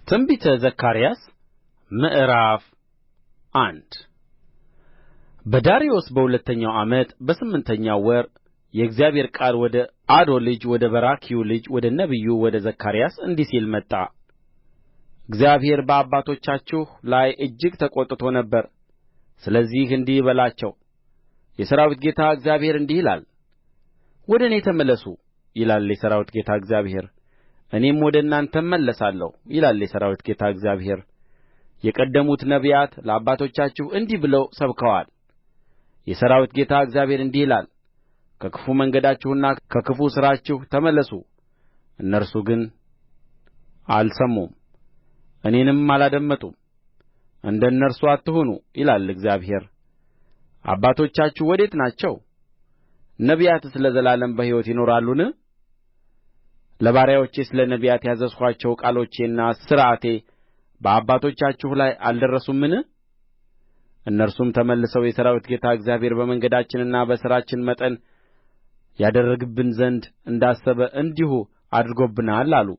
ትንቢተ ዘካርያስ ምዕራፍ አንድ በዳርዮስ በሁለተኛው ዓመት በስምንተኛው ወር የእግዚአብሔር ቃል ወደ አዶ ልጅ ወደ በራክዩ ልጅ ወደ ነቢዩ ወደ ዘካርያስ እንዲህ ሲል መጣ። እግዚአብሔር በአባቶቻችሁ ላይ እጅግ ተቈጥቶ ነበር። ስለዚህ እንዲህ በላቸው፣ የሠራዊት ጌታ እግዚአብሔር እንዲህ ይላል፣ ወደ እኔ ተመለሱ ይላል የሠራዊት ጌታ እግዚአብሔር፣ እኔም ወደ እናንተ እመለሳለሁ ይላል የሠራዊት ጌታ እግዚአብሔር። የቀደሙት ነቢያት ለአባቶቻችሁ እንዲህ ብለው ሰብከዋል። የሠራዊት ጌታ እግዚአብሔር እንዲህ ይላል፣ ከክፉ መንገዳችሁና ከክፉ ሥራችሁ ተመለሱ። እነርሱ ግን አልሰሙም፣ እኔንም አላደመጡም። እንደ እነርሱ አትሁኑ ይላል እግዚአብሔር። አባቶቻችሁ ወዴት ናቸው? ነቢያትስ ለዘላለም በሕይወት ይኖራሉን? ለባሪያዎቼ ስለ ነቢያት ያዘዝኋቸው ቃሎቼና ሥርዓቴ በአባቶቻችሁ ላይ አልደረሱምን? እነርሱም ተመልሰው የሠራዊት ጌታ እግዚአብሔር በመንገዳችንና በሥራችን መጠን ያደርግብን ዘንድ እንዳሰበ እንዲሁ አድርጎብናል አሉ።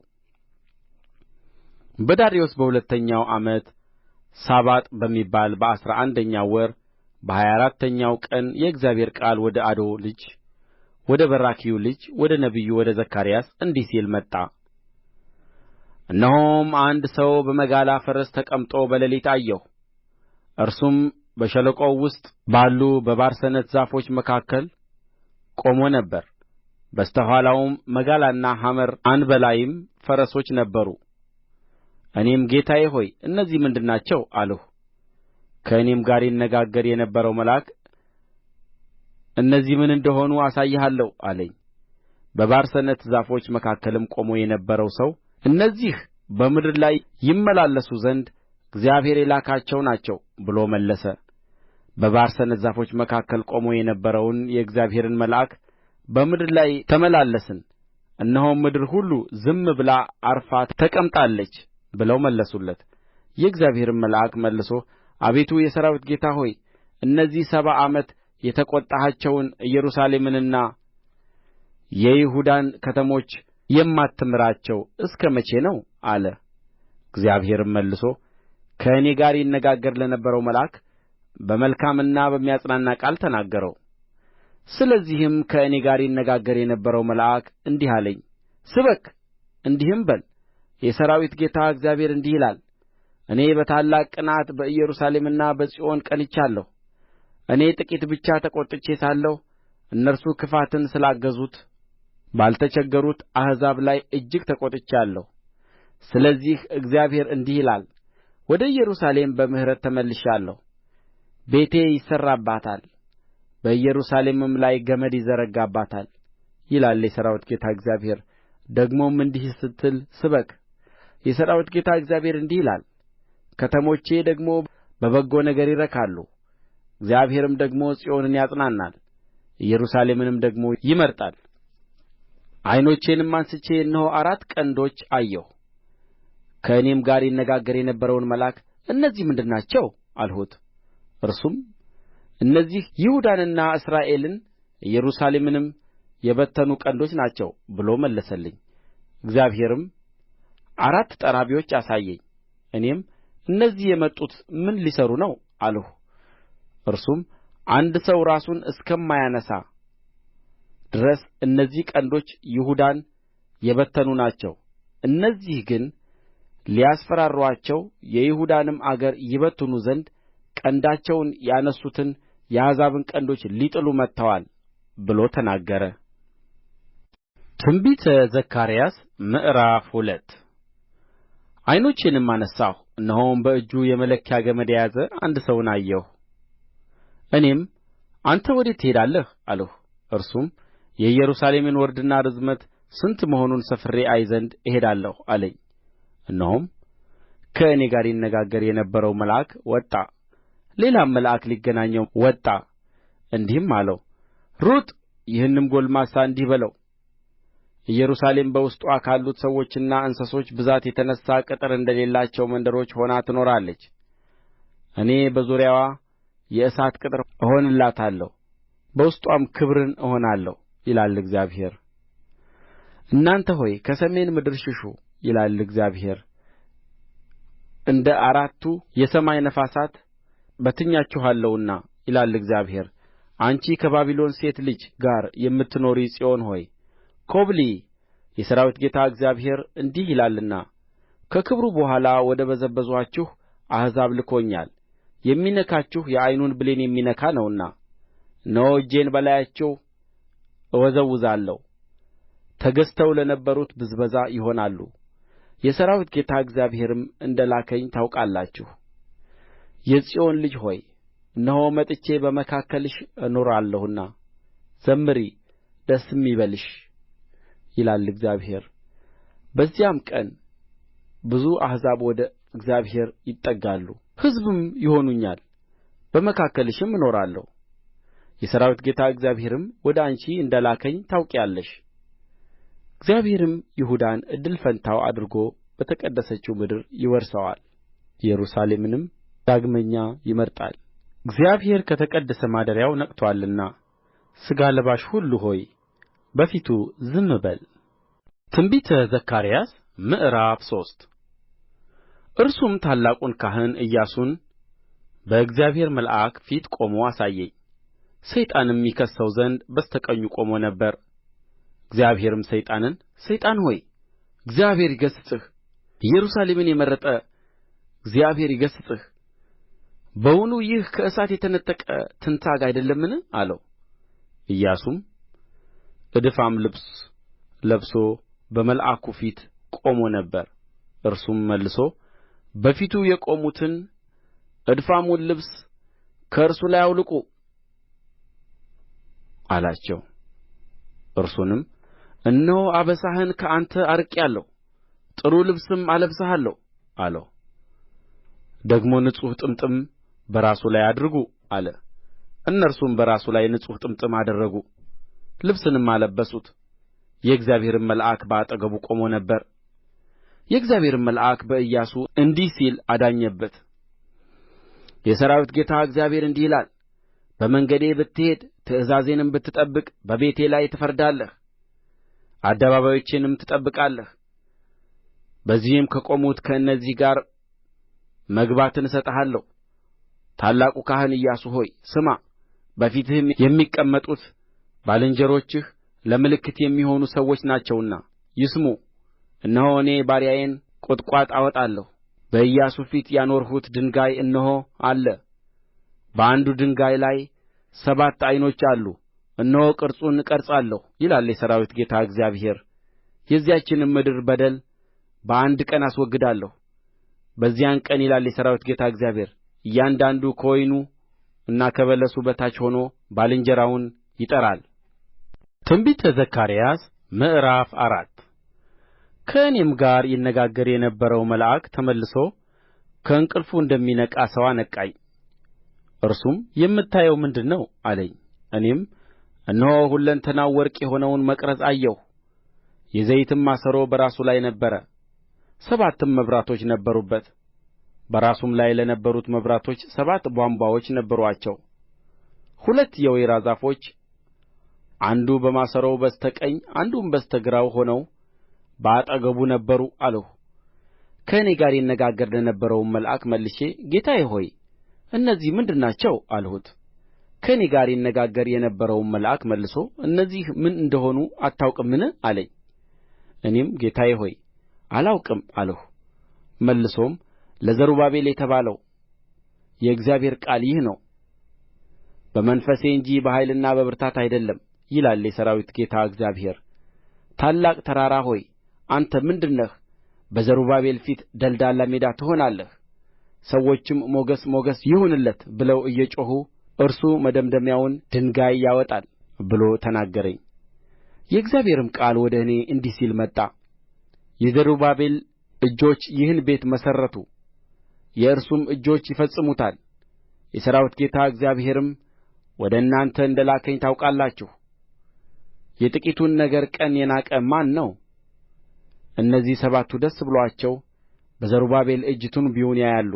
በዳርዮስ በሁለተኛው ዓመት ሳባጥ በሚባል በአሥራ አንደኛው ወር በሀያ አራተኛው ቀን የእግዚአብሔር ቃል ወደ አዶ ልጅ ወደ በራክዩ ልጅ ወደ ነቢዩ ወደ ዘካርያስ እንዲህ ሲል መጣ። እነሆም አንድ ሰው በመጋላ ፈረስ ተቀምጦ በሌሊት አየሁ። እርሱም በሸለቆው ውስጥ ባሉ በባርሰነት ዛፎች መካከል ቆሞ ነበር። በስተ ኋላውም መጋላና ሐመር አንባላይም ፈረሶች ነበሩ። እኔም ጌታዬ ሆይ እነዚህ ምንድር ናቸው አልሁ። ከእኔም ጋር ይነጋገር የነበረው መልአክ እነዚህ ምን እንደ ሆኑ አሳይሃለሁ አለኝ። በባርሰነት ዛፎች መካከልም ቆሞ የነበረው ሰው እነዚህ በምድር ላይ ይመላለሱ ዘንድ እግዚአብሔር የላካቸው ናቸው ብሎ መለሰ። በባርሰነት ዛፎች መካከል ቆሞ የነበረውን የእግዚአብሔርን መልአክ በምድር ላይ ተመላለስን፣ እነሆም ምድር ሁሉ ዝም ብላ ዐርፋ ተቀምጣለች ብለው መለሱለት። የእግዚአብሔርም መልአክ መልሶ አቤቱ የሠራዊት ጌታ ሆይ እነዚህ 70 ዓመት የተቈጣሃቸውን ኢየሩሳሌምንና የይሁዳን ከተሞች የማትምራቸው እስከ መቼ ነው አለ። እግዚአብሔርም መልሶ ከእኔ ጋር ይነጋገር ለነበረው መልአክ በመልካምና በሚያጽናና ቃል ተናገረው። ስለዚህም ከእኔ ጋር ይነጋገር የነበረው መልአክ እንዲህ አለኝ፣ ስበክ እንዲህም በል፣ የሠራዊት ጌታ እግዚአብሔር እንዲህ ይላል፣ እኔ በታላቅ ቅንዓት በኢየሩሳሌምና በጽዮን ቀንቻለሁ። እኔ ጥቂት ብቻ ተቈጥቼ ሳለሁ እነርሱ ክፋትን ስላገዙት ባልተቸገሩት አሕዛብ ላይ እጅግ ተቈጥቻለሁ። ስለዚህ እግዚአብሔር እንዲህ ይላል፣ ወደ ኢየሩሳሌም በምሕረት ተመልሻለሁ። ቤቴ ይሠራባታል፣ በኢየሩሳሌምም ላይ ገመድ ይዘረጋባታል ይላል የሠራዊት ጌታ እግዚአብሔር። ደግሞም እንዲህ ስትል ስበክ፣ የሠራዊት ጌታ እግዚአብሔር እንዲህ ይላል፣ ከተሞቼ ደግሞ በበጎ ነገር ይረካሉ። እግዚአብሔርም ደግሞ ጽዮንን ያጽናናል፣ ኢየሩሳሌምንም ደግሞ ይመርጣል። ዓይኖቼንም አንሥቼ እነሆ 4 ቀንዶች አየሁ። ከእኔም ጋር ይነጋገር የነበረውን መልአክ እነዚህ ምንድር ናቸው አልሁት። እርሱም እነዚህ ይሁዳንና እስራኤልን ኢየሩሳሌምንም የበተኑ ቀንዶች ናቸው ብሎ መለሰልኝ። እግዚአብሔርም 4 ጠራቢዎች አሳየኝ። እኔም እነዚህ የመጡት ምን ሊሠሩ ነው አልሁ። እርሱም አንድ ሰው ራሱን እስከማያነሣ ድረስ እነዚህ ቀንዶች ይሁዳን የበተኑ ናቸው። እነዚህ ግን ሊያስፈራሩአቸው የይሁዳንም አገር ይበትኑ ዘንድ ቀንዳቸውን ያነሡትን የአሕዛብን ቀንዶች ሊጥሉ መጥተዋል ብሎ ተናገረ። ትንቢተ ዘካርያስ ምዕራፍ 2 ዓይኖቼንም አነሣሁ፣ እነሆም በእጁ የመለኪያ ገመድ የያዘ አንድ ሰውን አየሁ። እኔም አንተ ወዴት ትሄዳለህ አልሁ። እርሱም የኢየሩሳሌምን ወርድና ርዝመት ስንት መሆኑን ሰፍሬ አይ ዘንድ እሄዳለሁ አለኝ። እነሆም ከእኔ ጋር ይነጋገር የነበረው መልአክ ወጣ። ሌላም መልአክ ሊገናኘው ወጣ፣ እንዲህም አለው፣ ሩጥ፣ ይህንም ጕልማሳ እንዲህ በለው፣ ኢየሩሳሌም በውስጥዋ ካሉት ሰዎችና እንስሶች ብዛት የተነሣ ቅጥር እንደሌላቸው መንደሮች ሆና ትኖራለች። እኔ በዙሪያዋ የእሳት ቅጥር እሆንላታለሁ፣ በውስጥዋም ክብርን እሆናለሁ ይላል እግዚአብሔር። እናንተ ሆይ ከሰሜን ምድር ሽሹ ይላል እግዚአብሔር። እንደ አራቱ የሰማይ ነፋሳት በትኛችኋለሁና ይላል እግዚአብሔር። አንቺ ከባቢሎን ሴት ልጅ ጋር የምትኖሪ ጽዮን ሆይ ኰብልዪ። የሠራዊት ጌታ እግዚአብሔር እንዲህ ይላልና ከክብሩ በኋላ ወደ በዘበዙአችሁ አሕዛብ ልኮኛል። የሚነካችሁ የዓይኑን ብሌን የሚነካ ነውና እነሆ እጄን በላያቸው እወዘውዛለሁ። ተገዝተው ለነበሩት ብዝበዛ ይሆናሉ። የሠራዊት ጌታ እግዚአብሔርም እንደ ላከኝ ታውቃላችሁ። የጽዮን ልጅ ሆይ እነሆ መጥቼ በመካከልሽ እኖራለሁና ዘምሪ ደስም ይበልሽ ይላል እግዚአብሔር። በዚያም ቀን ብዙ አሕዛብ ወደ እግዚአብሔር ይጠጋሉ፣ ሕዝብም ይሆኑኛል፣ በመካከልሽም እኖራለሁ። የሠራዊት ጌታ እግዚአብሔርም ወደ አንቺ እንደ ላከኝ ታውቂያለሽ። እግዚአብሔርም ይሁዳን እድል ፈንታው አድርጎ በተቀደሰችው ምድር ይወርሰዋል፣ ኢየሩሳሌምንም ዳግመኛ ይመርጣል። እግዚአብሔር ከተቀደሰ ማደሪያው ነቅቶአልና ሥጋ ለባሽ ሁሉ ሆይ በፊቱ ዝም በል። ትንቢተ ዘካርያስ ምዕራፍ 3 እርሱም ታላቁን ካህን ኢያሱን በእግዚአብሔር መልአክ ፊት ቆሞ አሳየኝ። ሰይጣንም ይከስሰው ዘንድ በስተ ቀኙ ቆሞ ነበር። እግዚአብሔርም ሰይጣንን ሰይጣን ሆይ እግዚአብሔር ይገሥጽህ፣ ኢየሩሳሌምን የመረጠ እግዚአብሔር ይገሥጽህ። በውኑ ይህ ከእሳት የተነጠቀ ትንታግ አይደለምን? አለው። ኢያሱም እድፋም ልብስ ለብሶ በመልአኩ ፊት ቆሞ ነበር። እርሱም መልሶ በፊቱ የቆሙትን እድፋሙን ልብስ ከእርሱ ላይ አውልቁ አላቸው። እርሱንም እነሆ አበሳህን ከአንተ አርቄአለሁ፣ ጥሩ ልብስም አለብስሃለሁ አለው። ደግሞ ንጹሕ ጥምጥም በራሱ ላይ አድርጉ አለ። እነርሱም በራሱ ላይ ንጹሕ ጥምጥም አደረጉ፣ ልብስንም አለበሱት። የእግዚአብሔርም መልአክ በአጠገቡ ቆሞ ነበር። የእግዚአብሔርም መልአክ በኢያሱ እንዲህ ሲል አዳኘበት። የሠራዊት ጌታ እግዚአብሔር እንዲህ ይላል፣ በመንገዴ ብትሄድ ትእዛዜንም ብትጠብቅ በቤቴ ላይ ትፈርዳለህ፣ አደባባዮቼንም ትጠብቃለህ። በዚህም ከቆሙት ከእነዚህ ጋር መግባትን እሰጥሃለሁ። ታላቁ ካህን ኢያሱ ሆይ ስማ፣ በፊትህም የሚቀመጡት ባልንጀሮችህ ለምልክት የሚሆኑ ሰዎች ናቸውና ይስሙ። እነሆ እኔ ባሪያዬን ቍጥቋጥ አወጣለሁ። በኢያሱ ፊት ያኖርሁት ድንጋይ እነሆ አለ። በአንዱ ድንጋይ ላይ 7 ዓይኖች አሉ። እነሆ ቅርጹን እቀርጻለሁ ይላል የሠራዊት ጌታ እግዚአብሔር። የዚያችንም ምድር በደል በአንድ ቀን አስወግዳለሁ። በዚያን ቀን ይላል የሠራዊት ጌታ እግዚአብሔር፣ እያንዳንዱ ከወይኑና ከበለሱ በታች ሆኖ ባልንጀራውን ይጠራል። ትንቢተ ዘካርያስ ምዕራፍ 4 ከእኔም ጋር ይነጋገር የነበረው መልአክ ተመልሶ ከእንቅልፉ እንደሚነቃ ሰው አነቃኝ። እርሱም የምታየው ምንድር ነው አለኝ። እኔም እነሆ ሁለንተናው ወርቅ የሆነውን መቅረዝ አየሁ። የዘይትም ማሰሮ በራሱ ላይ ነበረ፣ 7 መብራቶች ነበሩበት። በራሱም ላይ ለነበሩት መብራቶች 7 ቧንቧዎች ነበሩአቸው። 2 የወይራ ዛፎች አንዱ በማሰሮው በስተ ቀኝ አንዱም በስተ ግራው ሆነው በአጠገቡ ነበሩ አልሁ። ከእኔ ጋር ይነጋገር ለነበረውም መልአክ መልሼ ጌታዬ ሆይ እነዚህ ምንድር ናቸው አልሁት። ከእኔ ጋር ይነጋገር የነበረውም መልአክ መልሶ እነዚህ ምን እንደ ሆኑ አታውቅምን አለኝ። እኔም ጌታዬ ሆይ አላውቅም አልሁ። መልሶም ለዘሩባቤል የተባለው የእግዚአብሔር ቃል ይህ ነው፣ በመንፈሴ እንጂ በኃይልና በብርታት አይደለም ይላል የሠራዊት ጌታ እግዚአብሔር። ታላቅ ተራራ ሆይ አንተ ምንድር ነህ? በዘሩባቤል ፊት ደልዳላ ሜዳ ትሆናለህ። ሰዎችም ሞገስ ሞገስ ይሁንለት ብለው እየጮኹ እርሱ መደምደሚያውን ድንጋይ ያወጣል ብሎ ተናገረኝ። የእግዚአብሔርም ቃል ወደ እኔ እንዲህ ሲል መጣ። የዘሩባቤል እጆች ይህን ቤት መሠረቱ፣ የእርሱም እጆች ይፈጽሙታል። የሠራዊት ጌታ እግዚአብሔርም ወደ እናንተ እንደ ላከኝ ታውቃላችሁ። የጥቂቱን ነገር ቀን የናቀ ማን ነው? እነዚህ 7 ደስ ብሎአቸው በዘሩባቤል እጅ ቱንቢውን ያያሉ።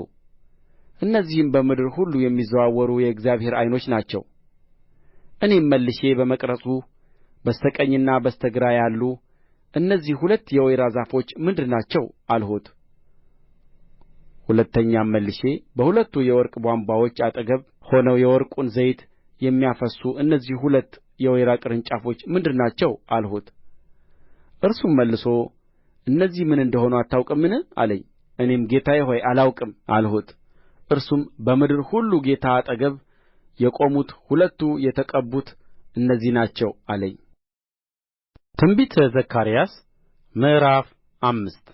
እነዚህም በምድር ሁሉ የሚዘዋወሩ የእግዚአብሔር ዓይኖች ናቸው። እኔም መልሼ በመቅረዙ በስተ ቀኝና በስተ ግራ ያሉ እነዚህ 2 የወይራ ዛፎች ምንድር ናቸው አልሁት። ሁለተኛም መልሼ በሁለቱ የወርቅ ቧንቧዎች አጠገብ ሆነው የወርቁን ዘይት የሚያፈስሱ እነዚህ ሁለት የወይራ ቅርንጫፎች ምንድር ናቸው አልሁት። እርሱም መልሶ እነዚህ ምን እንደ ሆኑ አታውቅምን አለኝ። እኔም ጌታዬ ሆይ አላውቅም አልሁት። እርሱም በምድር ሁሉ ጌታ አጠገብ የቆሙት ሁለቱ የተቀቡት እነዚህ ናቸው አለኝ። ትንቢተ ዘካርያስ ምዕራፍ 5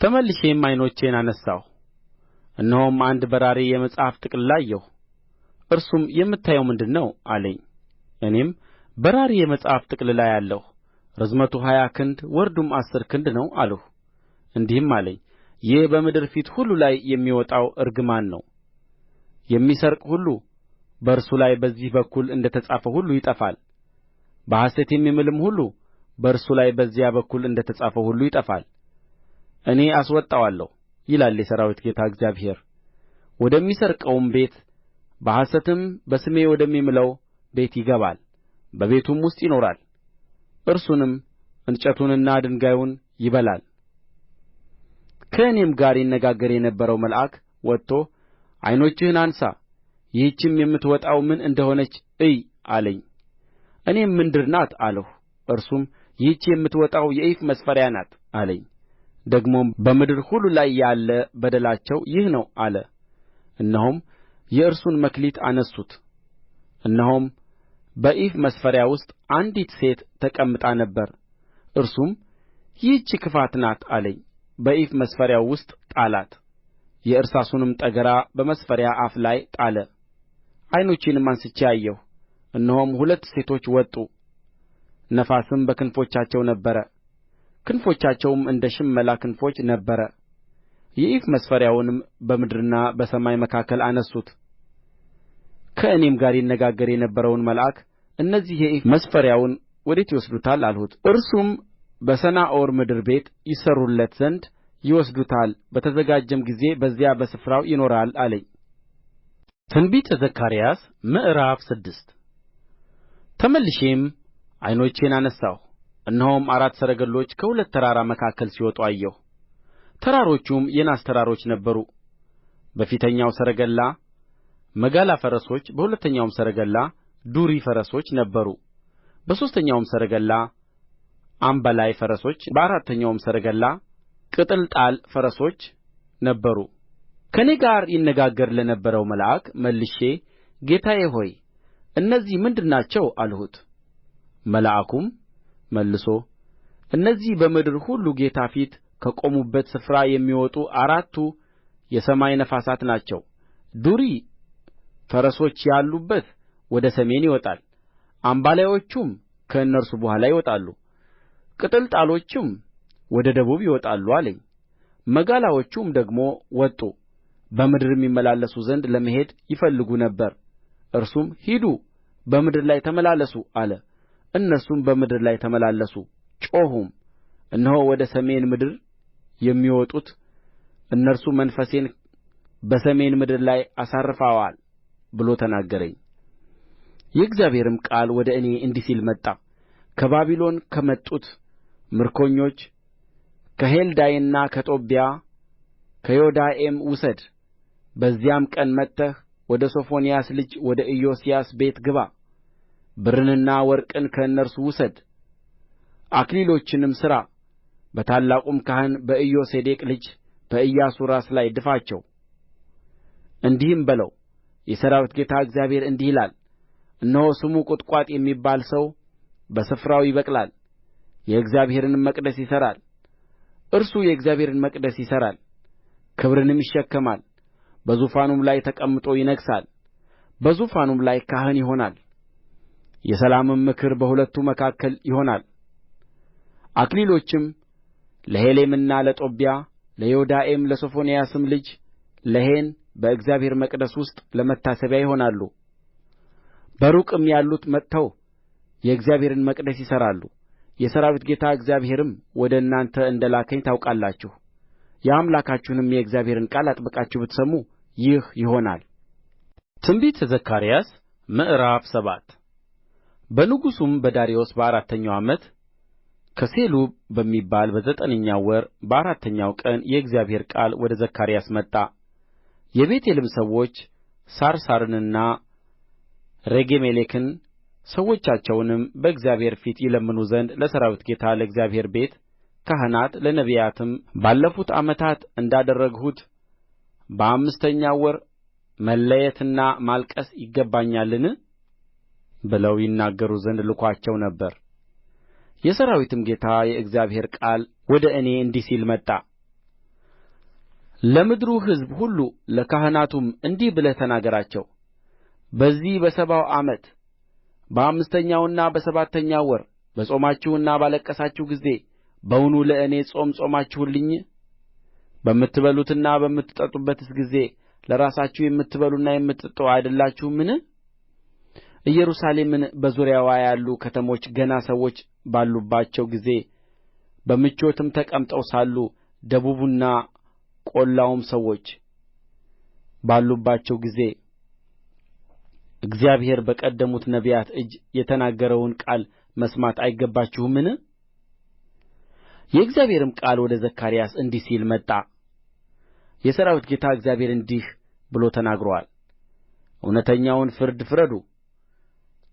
ተመልሼም ዓይኖቼን አነሣሁ፣ እነሆም አንድ በራሪ የመጽሐፍ ጥቅልል አየሁ። እርሱም የምታየው ምንድር ነው አለኝ። እኔም በራሪ የመጽሐፍ ጥቅልል አያለሁ፣ ርዝመቱ 20 ክንድ ወርዱም 10 ክንድ ነው አልሁ። እንዲህም አለኝ፣ ይህ በምድር ፊት ሁሉ ላይ የሚወጣው እርግማን ነው። የሚሰርቅ ሁሉ በእርሱ ላይ በዚህ በኩል እንደ ተጻፈው ሁሉ ይጠፋል። በሐሰት የሚምልም ሁሉ በእርሱ ላይ በዚያ በኩል እንደ ተጻፈው ሁሉ ይጠፋል። እኔ አስወጣዋለሁ ይላል የሠራዊት ጌታ እግዚአብሔር። ወደሚሰርቀውም ቤት በሐሰትም በስሜ ወደሚምለው ቤት ይገባል፣ በቤቱም ውስጥ ይኖራል። እርሱንም እንጨቱንና ድንጋዩን ይበላል። ከእኔም ጋር ይነጋገር የነበረው መልአክ ወጥቶ ዓይኖችህን አንሣ፣ ይህችም የምትወጣው ምን እንደ ሆነች እይ አለኝ። እኔም ምንድር ናት አልሁ። እርሱም ይህች የምትወጣው የኢፍ መስፈሪያ ናት አለኝ። ደግሞም በምድር ሁሉ ላይ ያለ በደላቸው ይህ ነው አለ። እነሆም የእርሱን መክሊት አነሡት። እነሆም በኢፍ መስፈሪያ ውስጥ አንዲት ሴት ተቀምጣ ነበር። እርሱም ይህች ክፋት ናት አለኝ። በኢፍ መስፈሪያው ውስጥ ጣላት። የእርሳሱንም ጠገራ በመስፈሪያ አፍ ላይ ጣለ። ዓይኖቼንም አንሥቼ አየሁ፣ እነሆም ሁለት ሴቶች ወጡ። ነፋስም በክንፎቻቸው ነበረ፣ ክንፎቻቸውም እንደ ሽመላ ክንፎች ነበረ። የኢፍ መስፈሪያውንም በምድርና በሰማይ መካከል አነሡት። ከእኔም ጋር ይነጋገር የነበረውን መልአክ እነዚህ የኢፍ መስፈሪያውን ወዴት ይወስዱታል አልሁት። እርሱም በሰናዖር ምድር ቤት ይሠሩለት ዘንድ ይወስዱታል፣ በተዘጋጀም ጊዜ በዚያ በስፍራው ይኖራል አለኝ። ትንቢተ ዘካርያስ ምዕራፍ 6 ተመልሼም ዓይኖቼን አነሣሁ፣ እነሆም 4 ሰረገሎች ከሁለት ተራራ መካከል ሲወጡ አየሁ። ተራሮቹም የናስ ተራሮች ነበሩ። በፊተኛው ሰረገላ መጋላ ፈረሶች፣ በሁለተኛውም ሰረገላ ዱሪ ፈረሶች ነበሩ። በሦስተኛውም ሰረገላ አምባላይ ፈረሶች፣ በአራተኛውም ሰረገላ ቅጥልጣል ፈረሶች ነበሩ። ከእኔ ጋር ይነጋገር ለነበረው መልአክ መልሼ ጌታዬ ሆይ እነዚህ ምንድር ናቸው አልሁት። መልአኩም መልሶ እነዚህ በምድር ሁሉ ጌታ ፊት ከቆሙበት ስፍራ የሚወጡ 4ቱ የሰማይ ነፋሳት ናቸው። ዱሪ ፈረሶች ያሉበት ወደ ሰሜን ይወጣል፣ አምባላዮቹም ከእነርሱ በኋላ ይወጣሉ፣ ቅጥልጣሎችም ወደ ደቡብ ይወጣሉ አለኝ። መጋላዎቹም ደግሞ ወጡ፣ በምድርም ይመላለሱ ዘንድ ለመሄድ ይፈልጉ ነበር። እርሱም ሂዱ፣ በምድር ላይ ተመላለሱ አለ። እነርሱም በምድር ላይ ተመላለሱ፣ ጮኹም። እነሆ ወደ ሰሜን ምድር የሚወጡት እነርሱ መንፈሴን በሰሜን ምድር ላይ አሳርፈዋል ብሎ ተናገረኝ። የእግዚአብሔርም ቃል ወደ እኔ እንዲህ ሲል መጣ። ከባቢሎን ከመጡት ምርኮኞች ከሔልዳይና ከጦብያ ከዮዳኤም ውሰድ። በዚያም ቀን መጥተህ ወደ ሶፎንያስ ልጅ ወደ ኢዮስያስ ቤት ግባ። ብርንና ወርቅን ከእነርሱ ውሰድ፣ አክሊሎችንም ሥራ፣ በታላቁም ካህን በኢዮሴዴቅ ልጅ በኢያሱ ራስ ላይ ድፋቸው። እንዲህም በለው የሠራዊት ጌታ እግዚአብሔር እንዲህ ይላል፣ እነሆ ስሙ ቍጥቋጥ የሚባል ሰው በስፍራው ይበቅላል፣ የእግዚአብሔርንም መቅደስ ይሠራል። እርሱ የእግዚአብሔርን መቅደስ ይሠራል፣ ክብርንም ይሸከማል። በዙፋኑም ላይ ተቀምጦ ይነግሣል፣ በዙፋኑም ላይ ካህን ይሆናል። የሰላምም ምክር በሁለቱ መካከል ይሆናል። አክሊሎችም ለሔሌምና ለጦብያ ለዮዳኤም ለሶፎንያስም ልጅ ለሔን በእግዚአብሔር መቅደስ ውስጥ ለመታሰቢያ ይሆናሉ። በሩቅም ያሉት መጥተው የእግዚአብሔርን መቅደስ ይሠራሉ። የሠራዊት ጌታ እግዚአብሔርም ወደ እናንተ እንደ ላከኝ ታውቃላችሁ። የአምላካችሁንም የእግዚአብሔርን ቃል አጥብቃችሁ ብትሰሙ ይህ ይሆናል። ትንቢተ ዘካርያስ ምዕራፍ 7 በንጉሡም በዳርዮስ በአራተኛው ዓመት ከሴሉ በሚባል በዘጠነኛው ወር በአራተኛው ቀን የእግዚአብሔር ቃል ወደ ዘካርያስ መጣ። የቤቴልም ሰዎች ሳራስርንና ሬጌሜሌክን ሰዎቻቸውንም በእግዚአብሔር ፊት ይለምኑ ዘንድ ለሠራዊት ጌታ ለእግዚአብሔር ቤት ካህናት ለነቢያትም ባለፉት ዓመታት እንዳደረግሁት በአምስተኛው ወር መለየትና ማልቀስ ይገባኛልን ብለው ይናገሩ ዘንድ ልኮአቸው ነበር። የሠራዊትም ጌታ የእግዚአብሔር ቃል ወደ እኔ እንዲህ ሲል መጣ። ለምድሩ ሕዝብ ሁሉ ለካህናቱም እንዲህ ብለህ ተናገራቸው። በዚህ በሰባው ዓመት በአምስተኛውና በሰባተኛው ወር በጾማችሁና ባለቀሳችሁ ጊዜ በውኑ ለእኔ ጾም ጾማችሁልኝ? በምትበሉትና በምትጠጡበትስ ጊዜ ለራሳችሁ የምትበሉና የምትጠጡ አይደላችሁምን? ኢየሩሳሌምን በዙሪያዋ ያሉ ከተሞች ገና ሰዎች ባሉባቸው ጊዜ በምቾትም ተቀምጠው ሳሉ ደቡቡና ቈላውም ሰዎች ባሉባቸው ጊዜ እግዚአብሔር በቀደሙት ነቢያት እጅ የተናገረውን ቃል መስማት አይገባችሁምን? የእግዚአብሔርም ቃል ወደ ዘካርያስ እንዲህ ሲል መጣ። የሠራዊት ጌታ እግዚአብሔር እንዲህ ብሎ ተናግሮአል። እውነተኛውን ፍርድ ፍረዱ፣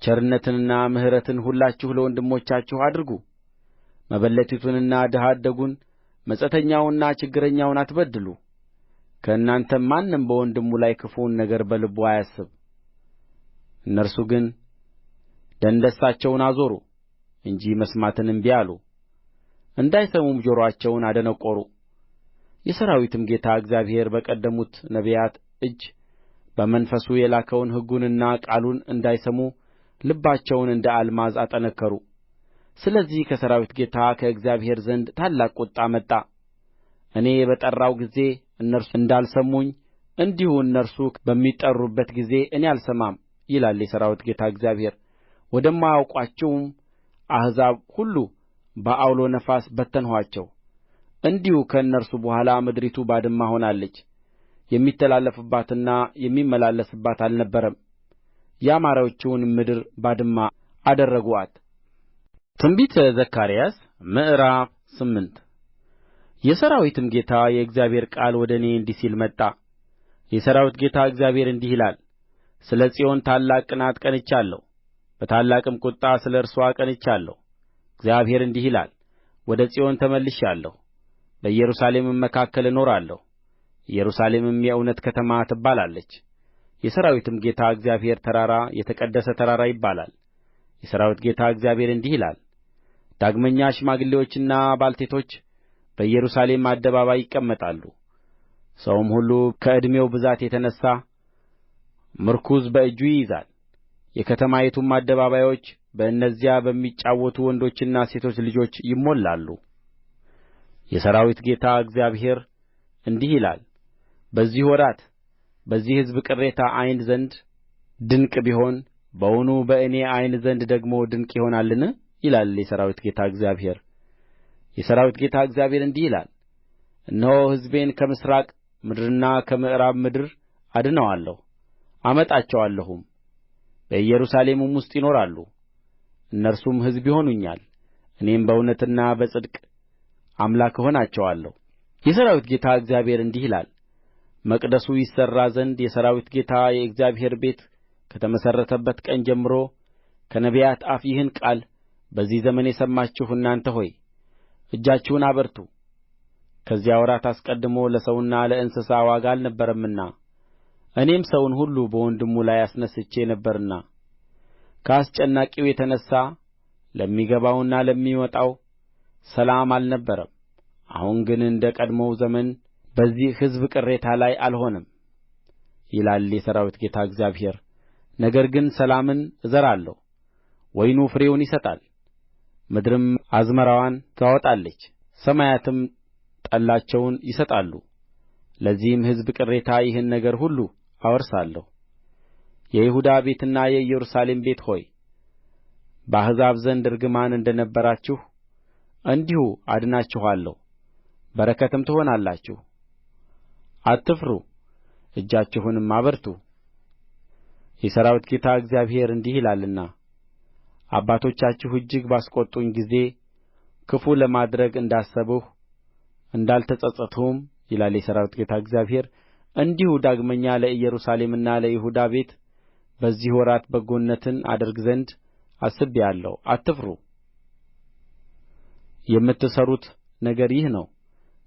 ቸርነትንና ምሕረትን ሁላችሁ ለወንድሞቻችሁ አድርጉ። መበለቲቱንና ድሀ አደጉን መጻተኛውንና ችግረኛውን አትበድሉ። ከእናንተም ማንም በወንድሙ ላይ ክፉውን ነገር በልቡ አያስብ። እነርሱ ግን ደንደሳቸውን አዞሩ እንጂ መስማትን እንቢ አሉ፣ እንዳይሰሙም ጆሮአቸውን አደነቈሩ። የሠራዊትም ጌታ እግዚአብሔር በቀደሙት ነቢያት እጅ በመንፈሱ የላከውን ሕጉንና ቃሉን እንዳይሰሙ ልባቸውን እንደ አልማዝ አጠነከሩ። ስለዚህ ከሠራዊት ጌታ ከእግዚአብሔር ዘንድ ታላቅ ቍጣ መጣ። እኔ በጠራሁ ጊዜ እነርሱ እንዳልሰሙኝ እንዲሁ እነርሱ በሚጠሩበት ጊዜ እኔ አልሰማም ይላል የሠራዊት ጌታ እግዚአብሔር። ወደማያውቋቸውም አሕዛብ ሁሉ በዐውሎ ነፋስ በተንኋቸው። እንዲሁ ከእነርሱ በኋላ ምድሪቱ ባድማ ሆናለች፣ የሚተላለፍባትና የሚመላለስባት አልነበረም። ያማረችውንም ምድር ባድማ አደረጉአት። ትንቢተ ዘካርያስ ምዕራፍ 8 የሠራዊትም ጌታ የእግዚአብሔር ቃል ወደ እኔ እንዲህ ሲል መጣ። የሠራዊት ጌታ እግዚአብሔር እንዲህ ይላል፣ ስለ ጽዮን ታላቅ ቅንዓት ቀንቻለሁ፣ በታላቅም ቍጣ ስለ እርስዋ ቀንቻለሁ። እግዚአብሔር እንዲህ ይላል፣ ወደ ጽዮን ተመልሻለሁ፣ በኢየሩሳሌምም መካከል እኖራለሁ። ኢየሩሳሌምም የእውነት ከተማ ትባላለች። የሠራዊትም ጌታ እግዚአብሔር ተራራ የተቀደሰ ተራራ ይባላል። የሠራዊት ጌታ እግዚአብሔር እንዲህ ይላል፣ ዳግመኛ ሽማግሌዎችና ባልቴቶች በኢየሩሳሌም አደባባይ ይቀመጣሉ። ሰውም ሁሉ ከዕድሜው ብዛት የተነሣ ምርኩዝ በእጁ ይይዛል። የከተማይቱም አደባባዮች በእነዚያ በሚጫወቱ ወንዶችና ሴቶች ልጆች ይሞላሉ። የሠራዊት ጌታ እግዚአብሔር እንዲህ ይላል፣ በዚህ ወራት በዚህ ሕዝብ ቅሬታ ዓይን ዘንድ ድንቅ ቢሆን በውኑ በእኔ ዓይን ዘንድ ደግሞ ድንቅ ይሆናልን? ይላል የሠራዊት ጌታ እግዚአብሔር። የሠራዊት ጌታ እግዚአብሔር እንዲህ ይላል፣ እነሆ ሕዝቤን ከምሥራቅ ምድርና ከምዕራብ ምድር አድነዋለሁ፣ አመጣቸዋለሁም፣ በኢየሩሳሌምም ውስጥ ይኖራሉ። እነርሱም ሕዝብ ይሆኑኛል፣ እኔም በእውነትና በጽድቅ አምላክ እሆናቸዋለሁ። የሠራዊት ጌታ እግዚአብሔር እንዲህ ይላል፣ መቅደሱ ይሠራ ዘንድ የሠራዊት ጌታ የእግዚአብሔር ቤት ከተመሠረተበት ቀን ጀምሮ ከነቢያት አፍ ይህን ቃል በዚህ ዘመን የሰማችሁ እናንተ ሆይ እጃችሁን አበርቱ። ከዚያ ወራት አስቀድሞ ለሰውና ለእንስሳ ዋጋ አልነበረምና እኔም ሰውን ሁሉ በወንድሙ ላይ አስነሥቼ ነበርና ከአስጨናቂው የተነሣ ለሚገባውና ለሚወጣው ሰላም አልነበረም። አሁን ግን እንደ ቀድሞው ዘመን በዚህ ሕዝብ ቅሬታ ላይ አልሆነም ይላል የሠራዊት ጌታ እግዚአብሔር። ነገር ግን ሰላምን እዘራለሁ፣ ወይኑ ፍሬውን ይሰጣል፣ ምድርም አዝመራዋን ታወጣለች፣ ሰማያትም ጠላቸውን ይሰጣሉ። ለዚህም ሕዝብ ቅሬታ ይህን ነገር ሁሉ አወርሳለሁ። የይሁዳ ቤትና የኢየሩሳሌም ቤት ሆይ በአሕዛብ ዘንድ እርግማን እንደ ነበራችሁ እንዲሁ አድናችኋለሁ፣ በረከትም ትሆናላችሁ። አትፍሩ፣ እጃችሁንም አበርቱ። የሠራዊት ጌታ እግዚአብሔር እንዲህ ይላልና አባቶቻችሁ እጅግ ባስቈጡኝ ጊዜ ክፉ ለማድረግ እንዳሰብሁ እንዳልተጸጸትሁም ይላል የሠራዊት ጌታ እግዚአብሔር እንዲሁ ዳግመኛ ለኢየሩሳሌምና ለይሁዳ ቤት በዚህ ወራት በጎነትን አደርግ ዘንድ አስቤአለሁ። አትፍሩ። የምትሠሩት ነገር ይህ ነው።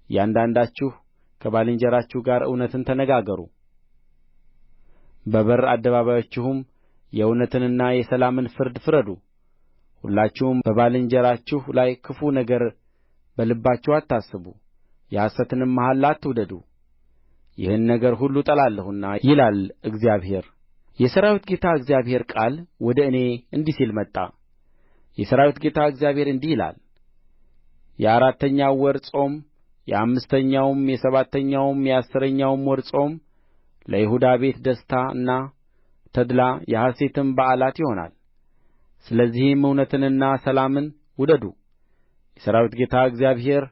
እያንዳንዳችሁ ከባልንጀራችሁ ጋር እውነትን ተነጋገሩ። በበር አደባባያችሁም የእውነትንና የሰላምን ፍርድ ፍረዱ። ሁላችሁም በባልንጀራችሁ ላይ ክፉ ነገር በልባችሁ አታስቡ፣ የሐሰትንም መሐላ አትውደዱ። ይህን ነገር ሁሉ እጠላለሁና ይላል እግዚአብሔር። የሠራዊት ጌታ እግዚአብሔር ቃል ወደ እኔ እንዲህ ሲል መጣ። የሠራዊት ጌታ እግዚአብሔር እንዲህ ይላል፣ የአራተኛው ወር ጾም፣ የአምስተኛውም የሰባተኛውም የአሥረኛውም ወር ጾም ለይሁዳ ቤት ደስታና ተድላ የሐሤትም በዓላት ይሆናል። ስለዚህም እውነትንና ሰላምን ውደዱ። የሠራዊት ጌታ እግዚአብሔር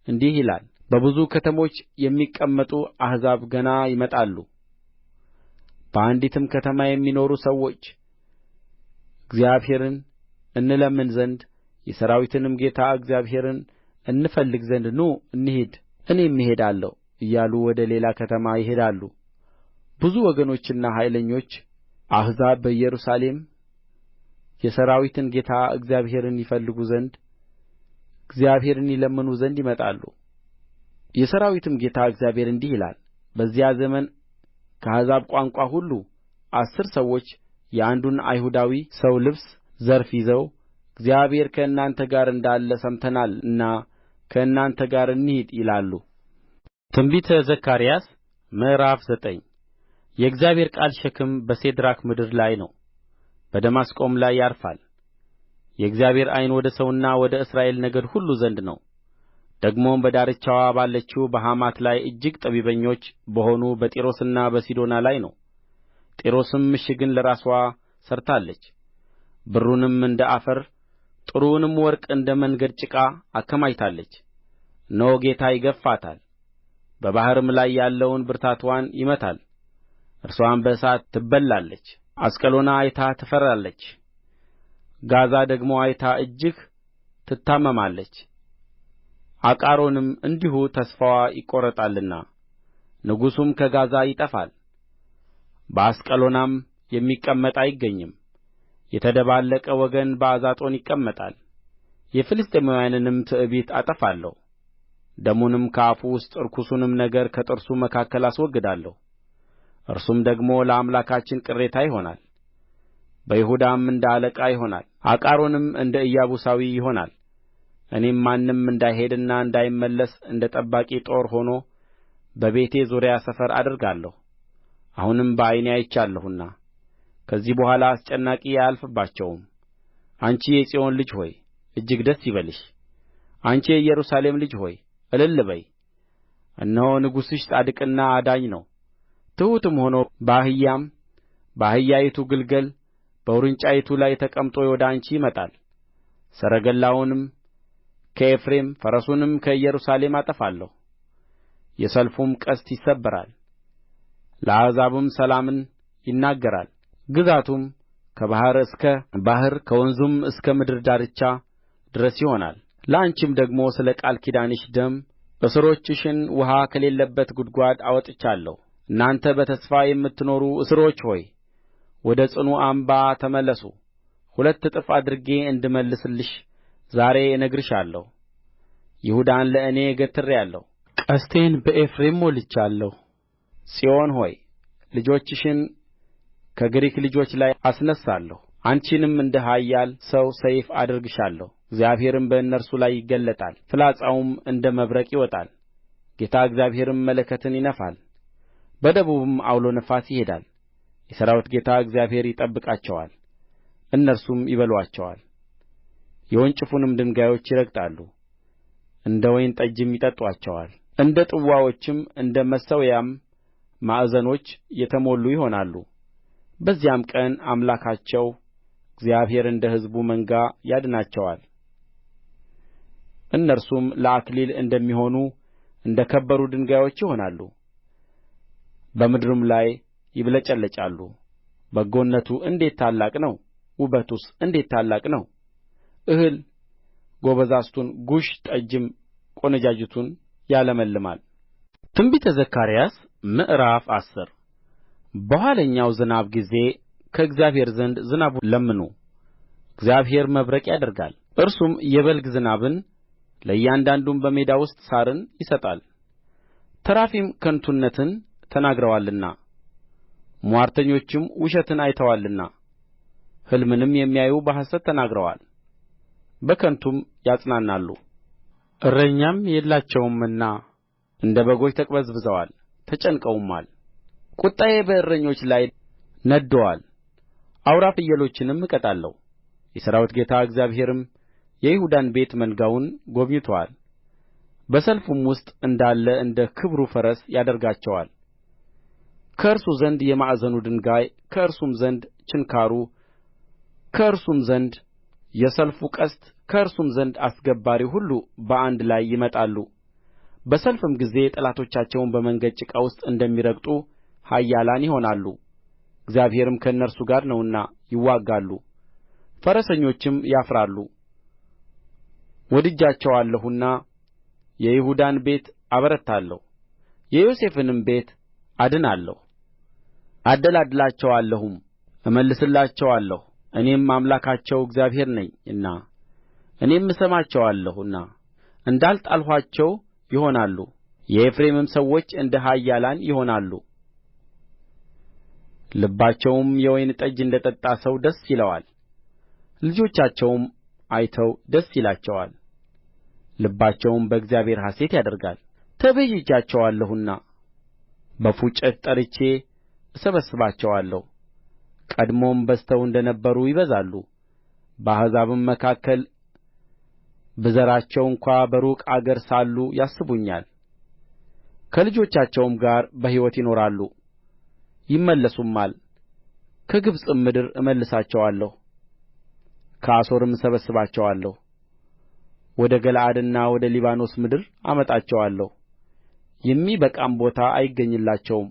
እንዲህ ይላል፣ በብዙ ከተሞች የሚቀመጡ አሕዛብ ገና ይመጣሉ። በአንዲትም ከተማ የሚኖሩ ሰዎች እግዚአብሔርን እንለምን ዘንድ የሠራዊትንም ጌታ እግዚአብሔርን እንፈልግ ዘንድ ኑ እንሂድ፣ እኔም እሄዳለሁ እያሉ ወደ ሌላ ከተማ ይሄዳሉ። ብዙ ወገኖችና ኃይለኞች አሕዛብ በኢየሩሳሌም የሠራዊትን ጌታ እግዚአብሔርን ይፈልጉ ዘንድ እግዚአብሔርን ይለምኑ ዘንድ ይመጣሉ። የሠራዊትም ጌታ እግዚአብሔር እንዲህ ይላል፣ በዚያ ዘመን ከአሕዛብ ቋንቋ ሁሉ 10 ሰዎች የአንዱን አይሁዳዊ ሰው ልብስ ዘርፍ ይዘው እግዚአብሔር ከእናንተ ጋር እንዳለ ሰምተናልና ከእናንተ ጋር እንሂድ ይላሉ። ትንቢተ ዘካርያስ ምዕራፍ 9 የእግዚአብሔር ቃል ሸክም በሴድራክ ምድር ላይ ነው፣ በደማስቆም ላይ ያርፋል። የእግዚአብሔር ዓይን ወደ ሰውና ወደ እስራኤል ነገድ ሁሉ ዘንድ ነው። ደግሞም በዳርቻዋ ባለችው በሐማት ላይ እጅግ ጠቢበኞች በሆኑ በጢሮስና በሲዶና ላይ ነው። ጢሮስም ምሽግን ለራስዋ ሠርታለች፣ ብሩንም እንደ አፈር ጥሩውንም ወርቅ እንደ መንገድ ጭቃ አከማችታለች። እነሆ ጌታ ይገፍፋታል፣ በባሕርም ላይ ያለውን ብርታትዋን ይመታል። እርስዋም በእሳት ትበላለች። አስቀሎና አይታ ትፈራለች፣ ጋዛ ደግሞ አይታ እጅግ ትታመማለች። አቃሮንም እንዲሁ ተስፋዋ ይቈረጣልና ንጉሡም ከጋዛ ይጠፋል። በአስቀሎናም የሚቀመጥ አይገኝም። የተደባለቀ ወገን በአዛጦን ይቀመጣል። የፍልስጥኤማውያንንም ትዕቢት አጠፋለሁ፣ ደሙንም ከአፉ ውስጥ ርኩሱንም ነገር ከጥርሱ መካከል አስወግዳለሁ። እርሱም ደግሞ ለአምላካችን ቅሬታ ይሆናል፣ በይሁዳም እንደ አለቃ ይሆናል። አቃሮንም እንደ ኢያቡሳዊ ይሆናል። እኔም ማንም እንዳይሄድና እንዳይመለስ እንደ ጠባቂ ጦር ሆኖ በቤቴ ዙሪያ ሰፈር አደርጋለሁ። አሁንም በዓይኔ አይቻለሁና ከዚህ በኋላ አስጨናቂ አያልፍባቸውም። አንቺ የጽዮን ልጅ ሆይ እጅግ ደስ ይበልሽ፣ አንቺ የኢየሩሳሌም ልጅ ሆይ እልል በዪ። እነሆ ንጉሥሽ ጻድቅና አዳኝ ነው፣ ትሑትም ሆኖ በአህያይቱ ግልገል በውርንጫይቱ ላይ ተቀምጦ ወደ አንቺ ይመጣል። ሰረገላውንም ከኤፍሬም ፈረሱንም ከኢየሩሳሌም አጠፋለሁ። የሰልፉም ቀስት ይሰበራል፣ ለአሕዛብም ሰላምን ይናገራል። ግዛቱም ከባሕር እስከ ባሕር ከወንዙም እስከ ምድር ዳርቻ ድረስ ይሆናል። ለአንቺም ደግሞ ስለ ቃል ኪዳንሽ ደም እስሮችሽን ውኃ ከሌለበት ጕድጓድ አውጥቻለሁ። እናንተ በተስፋ የምትኖሩ እስሮች ሆይ ወደ ጽኑ አምባ ተመለሱ። 2 እጥፍ አድርጌ እንድመልስልሽ ዛሬ እነግርሻለሁ። ይሁዳን ለእኔ ገትሬአለሁ፣ ቀስቴን በኤፍሬም ሞልቻለሁ። ጽዮን ሆይ ልጆችሽን ከግሪክ ልጆች ላይ አስነሣለሁ፣ አንቺንም እንደ ኃያል ሰው ሰይፍ አደርግሻለሁ። እግዚአብሔርም በእነርሱ ላይ ይገለጣል፣ ፍላጻውም እንደ መብረቅ ይወጣል። ጌታ እግዚአብሔርም መለከትን ይነፋል፣ በደቡብም ዐውሎ ነፋስ ይሄዳል። የሠራዊት ጌታ እግዚአብሔር ይጠብቃቸዋል፣ እነርሱም ይበሉአቸዋል። የወንጭፉንም ድንጋዮች ይረግጣሉ፣ እንደ ወይን ጠጅም ይጠጡአቸዋል። እንደ ጥዋዎችም እንደ መሠዊያም ማዕዘኖች የተሞሉ ይሆናሉ። በዚያም ቀን አምላካቸው እግዚአብሔር እንደ ሕዝቡ መንጋ ያድናቸዋል። እነርሱም ለአክሊል እንደሚሆኑ እንደ ከበሩ ድንጋዮች ይሆናሉ፣ በምድርም ላይ ይብለጨለጫሉ። በጎነቱ እንዴት ታላቅ ነው! ውበቱስ እንዴት ታላቅ ነው! እህል ጐበዛዝቱን ጉሽ ጠጅም ቈነጃጅቱን ያለመልማል። ትንቢተ ዘካርያስ ምዕራፍ 10 በኋለኛው ዝናብ ጊዜ ከእግዚአብሔር ዘንድ ዝናቡን ለምኑ። እግዚአብሔር መብረቅ ያደርጋል፣ እርሱም የበልግ ዝናብን ለእያንዳንዱም በሜዳ ውስጥ ሣርን ይሰጣል። ተራፊም ከንቱነትን ተናግረዋልና ምዋርተኞችም ውሸትን አይተዋልና ሕልምንም የሚያዩ በሐሰት ተናግረዋል፣ በከንቱም ያጽናናሉ። እረኛም የላቸውምና እንደ በጎች ተቅበዝብዘዋል ተጨንቀውማል። ቍጣዬ በእረኞች ላይ ነድዶአል፣ አውራ ፍየሎችንም እቀጣለሁ። የሠራዊት ጌታ እግዚአብሔርም የይሁዳን ቤት መንጋውን ጐብኝቶአል፣ በሰልፍም ውስጥ እንዳለ እንደ ክብሩ ፈረስ ያደርጋቸዋል። ከእርሱ ዘንድ የማዕዘኑ ድንጋይ፣ ከእርሱም ዘንድ ችንካሩ፣ ከእርሱም ዘንድ የሰልፉ ቀስት፣ ከእርሱም ዘንድ አስገባሪው ሁሉ በአንድ ላይ ይመጣሉ። በሰልፍም ጊዜ ጠላቶቻቸውን በመንገድ ጭቃ ውስጥ እንደሚረግጡ ኃያላን ይሆናሉ። እግዚአብሔርም ከእነርሱ ጋር ነውና ይዋጋሉ፣ ፈረሰኞችም ያፍራሉ። ወድጃቸዋለሁና የይሁዳን ቤት አበረታለሁ፣ የዮሴፍንም ቤት አድናለሁ። አደላድላቸዋለሁም እመልስላቸዋለሁ። እኔም አምላካቸው እግዚአብሔር ነኝና እኔም እሰማቸዋለሁና እንዳልጣልኋቸው ይሆናሉ። የኤፍሬምም ሰዎች እንደ ኃያላን ይሆናሉ። ልባቸውም የወይን ጠጅ እንደ ጠጣ ሰው ደስ ይለዋል፣ ልጆቻቸውም አይተው ደስ ይላቸዋል። ልባቸውም በእግዚአብሔር ሐሤት ያደርጋል። ተቤዥቻቸዋለሁና በፉጨት ጠርቼ እሰበስባቸዋለሁ። ቀድሞም በዝተው እንደ ነበሩ ይበዛሉ። በአሕዛብም መካከል ብዘራቸው እንኳ በሩቅ አገር ሳሉ ያስቡኛል። ከልጆቻቸውም ጋር በሕይወት ይኖራሉ ይመለሱማል። ከግብጽም ምድር እመልሳቸዋለሁ፣ ከአሦርም እሰበስባቸዋለሁ። ወደ ገለዓድና ወደ ሊባኖስ ምድር አመጣቸዋለሁ። የሚበቃም ቦታ አይገኝላቸውም።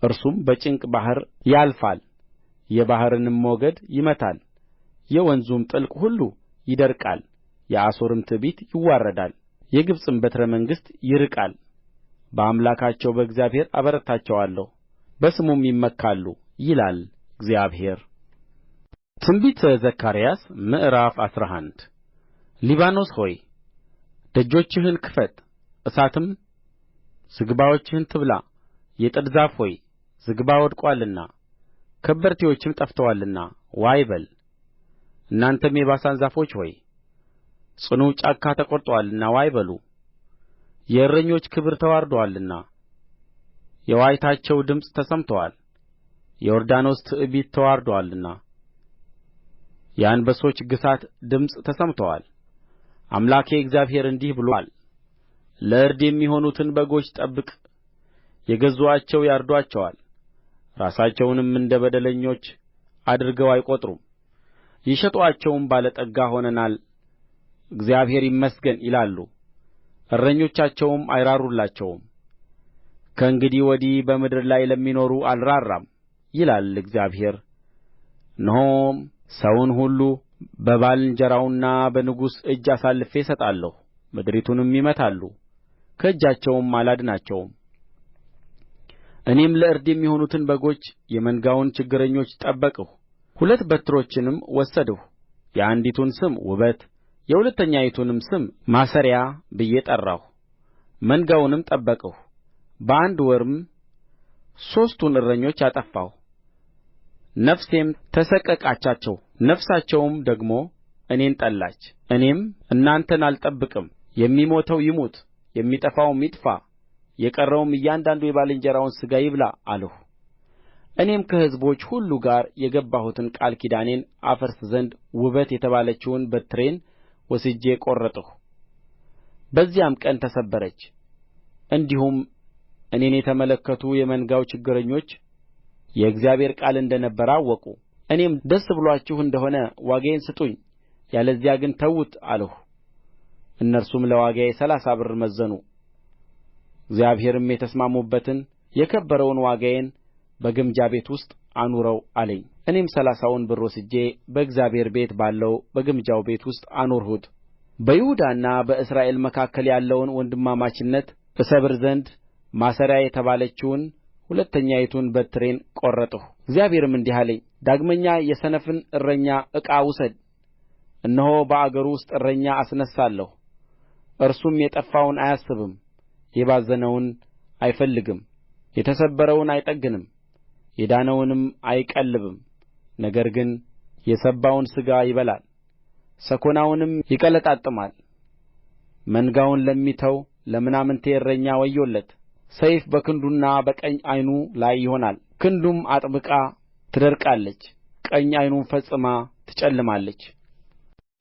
እርሱም በጭንቅ ባሕር ያልፋል፣ የባሕርንም ሞገድ ይመታል። የወንዙም ጥልቅ ሁሉ ይደርቃል። የአሦርም ትዕቢት ይዋረዳል፣ የግብጽም በትረ መንግሥት ይርቃል። በአምላካቸው በእግዚአብሔር አበረታቸዋለሁ፣ በስሙም ይመካሉ ይላል እግዚአብሔር። ትንቢተ ዘካርያስ ምዕራፍ 11 ሊባኖስ ሆይ ደጆችህን ክፈት፣ እሳትም ዝግባዎችህን ትብላ። የጥድ ዛፍ ሆይ ዝግባ ወድቆአልና ከበርቴዎችም ጠፍተዋልና ዋይ በል። እናንተም የባሳን ዛፎች ሆይ ጽኑው ጫካ ተቈርጦአልና ዋይ በሉ። የእረኞች ክብር ተዋርዶአልና የዋይታቸው ድምፅ ተሰምቶአል። የዮርዳኖስ ትዕቢት ተዋርዶአልና የአንበሶች ግሣት ድምፅ ተሰምቶአል። አምላኬ እግዚአብሔር እንዲህ ብሎአል፣ ለእርድ የሚሆኑትን በጎች ጠብቅ። የገዙአቸው ያርዱአቸዋል፣ ራሳቸውንም እንደ በደለኞች አድርገው አይቈጥሩም። የሸጡአቸውም ባለጠጋ ሆነናል እግዚአብሔር ይመስገን ይላሉ። እረኞቻቸውም አይራሩላቸውም። ከእንግዲህ ወዲህ በምድር ላይ ለሚኖሩ አልራራም ይላል እግዚአብሔር። እነሆም ሰውን ሁሉ በባልንጀራውና በንጉሡ እጅ አሳልፌ እሰጣለሁ። ምድሪቱንም ይመታሉ፣ ከእጃቸውም አላድናቸውም። እኔም ለእርድ የሚሆኑትን በጎች የመንጋውን ችግረኞች ጠበቅሁ። 2 በትሮችንም ወሰድሁ። የአንዲቱን ስም ውበት የሁለተኛይቱንም ስም ማሰሪያ ብዬ ጠራሁ። መንጋውንም ጠበቅሁ። በአንድ ወርም 3ቱን እረኞች አጠፋሁ። ነፍሴም ተሰቀቀቻቸው፣ ነፍሳቸውም ደግሞ እኔን ጠላች። እኔም እናንተን አልጠብቅም፣ የሚሞተው ይሙት፣ የሚጠፋውም ይጥፋ፣ የቀረውም እያንዳንዱ የባልንጀራውን ሥጋ ይብላ አልሁ። እኔም ከሕዝቦች ሁሉ ጋር የገባሁትን ቃል ኪዳኔን አፈርስ ዘንድ ውበት የተባለችውን በትሬን ወስጄ ቈረጥሁ። በዚያም ቀን ተሰበረች። እንዲሁም እኔን የተመለከቱ የመንጋው ችግረኞች የእግዚአብሔር ቃል እንደ ነበረ አወቁ። እኔም ደስ ብሎአችሁ እንደ ሆነ ዋጋዬን ስጡኝ፣ ያለዚያ ግን ተዉት አልሁ። እነርሱም ለዋጋዬ 30 ብር መዘኑ። እግዚአብሔርም የተስማሙበትን የከበረውን ዋጋዬን በግምጃ ቤት ውስጥ አኑረው አለኝ። እኔም 30ውን ብር ወስጄ በእግዚአብሔር ቤት ባለው በግምጃው ቤት ውስጥ አኖርሁት። በይሁዳና በእስራኤል መካከል ያለውን ወንድማማችነት እሰብር ዘንድ ማሰሪያ የተባለችውን ሁለተኛይቱን በትሬን ቈረጥሁ። እግዚአብሔርም እንዲህ አለኝ፣ ዳግመኛ የሰነፍን እረኛ ዕቃ ውሰድ። እነሆ በአገሩ ውስጥ እረኛ አስነሣለሁ፣ እርሱም የጠፋውን አያስብም፣ የባዘነውን አይፈልግም፣ የተሰበረውን አይጠግንም፣ የዳነውንም አይቀልብም። ነገር ግን የሰባውን ሥጋ ይበላል፣ ሰኰናውንም ይቀለጣጥማል። መንጋውን ለሚተው ለምናምንቴ እረኛ ወዮለት! ሰይፍ በክንዱና በቀኝ ዓይኑ ላይ ይሆናል። ክንዱም አጥብቃ ትደርቃለች፣ ቀኝ ዓይኑም ፈጽማ ትጨልማለች።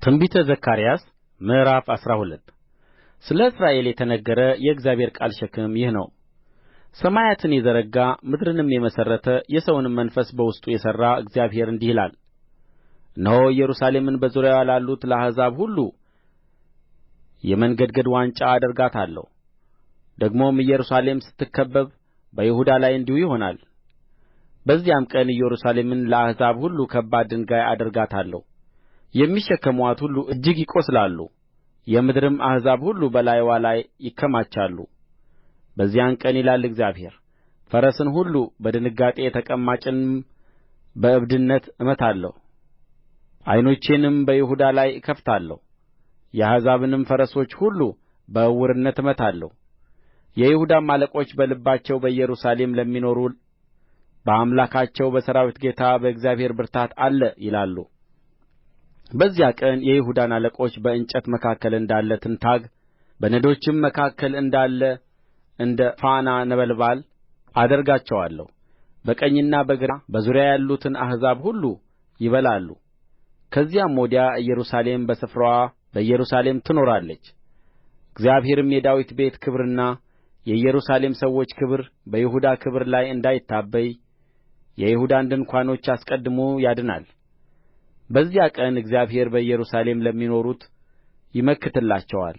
ትንቢተ ዘካርያስ ምዕራፍ 12 ስለ እስራኤል የተነገረ የእግዚአብሔር ቃል ሸክም ይህ ነው። ሰማያትን የዘረጋ ምድርንም የመሠረተ የሰውንም መንፈስ በውስጡ የሠራ እግዚአብሔር እንዲህ ይላል፣ እነሆ ኢየሩሳሌምን በዙሪያዋ ላሉት ለአሕዛብ ሁሉ የመንገድገድ ዋንጫ አደርጋታለሁ። ደግሞም ኢየሩሳሌም ስትከበብ በይሁዳ ላይ እንዲሁ ይሆናል። በዚያም ቀን ኢየሩሳሌምን ለአሕዛብ ሁሉ ከባድ ድንጋይ አደርጋታለሁ። የሚሸከሙአት ሁሉ እጅግ ይቈስላሉ፣ የምድርም አሕዛብ ሁሉ በላይዋ ላይ ይከማቻሉ። በዚያን ቀን ይላል እግዚአብሔር፣ ፈረስን ሁሉ በድንጋጤ ተቀማጭንም በእብድነት እመታለሁ። ዓይኖቼንም በይሁዳ ላይ እከፍታለሁ፣ የአሕዛብንም ፈረሶች ሁሉ በዕውርነት እመታለሁ። የይሁዳም አለቆች በልባቸው በኢየሩሳሌም ለሚኖሩ በአምላካቸው በሠራዊት ጌታ በእግዚአብሔር ብርታት አለ ይላሉ። በዚያ ቀን የይሁዳን አለቆች በእንጨት መካከል እንዳለ ትንታግ በነዶችም መካከል እንዳለ እንደ ፋና ነበልባል አደርጋቸዋለሁ። በቀኝና በግራ በዙሪያ ያሉትን አሕዛብ ሁሉ ይበላሉ። ከዚያም ወዲያ ኢየሩሳሌም በስፍራዋ በኢየሩሳሌም ትኖራለች። እግዚአብሔርም የዳዊት ቤት ክብርና የኢየሩሳሌም ሰዎች ክብር በይሁዳ ክብር ላይ እንዳይታበይ የይሁዳን ድንኳኖች አስቀድሞ ያድናል። በዚያ ቀን እግዚአብሔር በኢየሩሳሌም ለሚኖሩት ይመክትላቸዋል።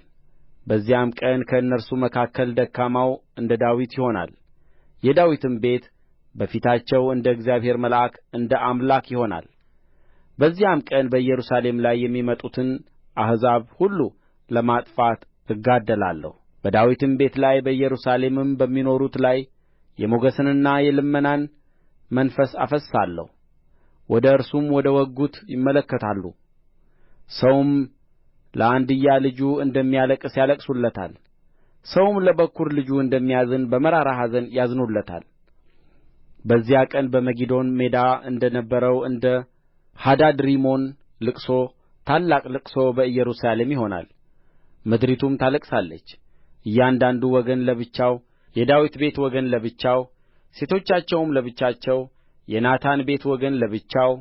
በዚያም ቀን ከእነርሱ መካከል ደካማው እንደ ዳዊት ይሆናል፣ የዳዊትም ቤት በፊታቸው እንደ እግዚአብሔር መልአክ እንደ አምላክ ይሆናል። በዚያም ቀን በኢየሩሳሌም ላይ የሚመጡትን አሕዛብ ሁሉ ለማጥፋት እጋደላለሁ። በዳዊትም ቤት ላይ በኢየሩሳሌምም በሚኖሩት ላይ የሞገስንና የልመናን መንፈስ አፈስሳለሁ። ወደ እርሱም ወደ ወጉት ይመለከታሉ። ሰውም ለአንድያ ልጁ እንደሚያለቅስ ያለቅሱለታል፣ ሰውም ለበኵር ልጁ እንደሚያዝን በመራራ ኀዘን ያዝኑለታል። በዚያ ቀን በመጊዶን ሜዳ እንደ ነበረው እንደ ሐዳድሪሞን ልቅሶ ታላቅ ልቅሶ በኢየሩሳሌም ይሆናል። ምድሪቱም ታለቅሳለች፣ እያንዳንዱ ወገን ለብቻው፣ የዳዊት ቤት ወገን ለብቻው፣ ሴቶቻቸውም ለብቻቸው፣ የናታን ቤት ወገን ለብቻው፣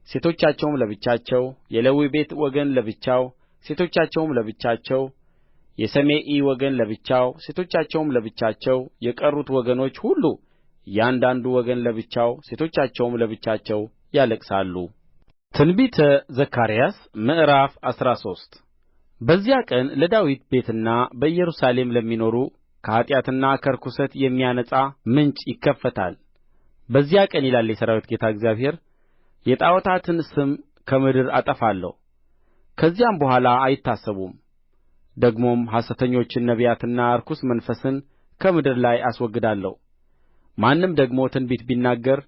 ሴቶቻቸውም ለብቻቸው፣ የሌዊ ቤት ወገን ለብቻው፣ ሴቶቻቸውም ለብቻቸው፣ የሰሜኢ ወገን ለብቻው፣ ሴቶቻቸውም ለብቻቸው፣ የቀሩት ወገኖች ሁሉ እያንዳንዱ ወገን ለብቻው፣ ሴቶቻቸውም ለብቻቸው ያለቅሳሉ። ትንቢተ ዘካርያስ ምዕራፍ 13 በዚያ ቀን ለዳዊት ቤትና በኢየሩሳሌም ለሚኖሩ ከኃጢአትና ከርኵሰት የሚያነጻ ምንጭ ይከፈታል። በዚያ ቀን ይላል የሠራዊት ጌታ እግዚአብሔር፣ የጣዖታትን ስም ከምድር አጠፋለሁ፣ ከዚያም በኋላ አይታሰቡም። ደግሞም ሐሰተኞችን ነቢያትና ርኩስ መንፈስን ከምድር ላይ አስወግዳለሁ። ማንም ደግሞ ትንቢት ቢናገር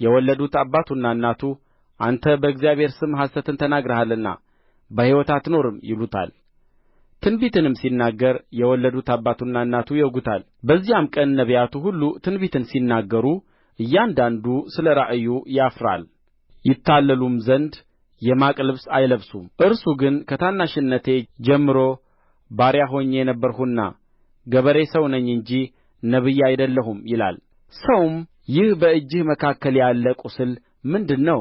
የወለዱት አባቱና እናቱ አንተ በእግዚአብሔር ስም ሐሰትን ተናግረሃልና በሕይወት አትኖርም ይሉታል። ትንቢትንም ሲናገር የወለዱት አባቱና እናቱ ይወጉታል። በዚያም ቀን ነቢያቱ ሁሉ ትንቢትን ሲናገሩ እያንዳንዱ ስለ ራእዩ ያፍራል፣ ይታለሉም ዘንድ የማቅ ልብስ አይለብሱም። እርሱ ግን ከታናሽነቴ ጀምሮ ባሪያ ሆኜ ነበርሁና ገበሬ ሰው ነኝ እንጂ ነቢይ አይደለሁም ይላል። ሰውም ይህ በእጅህ መካከል ያለ ቍስል ምንድር ነው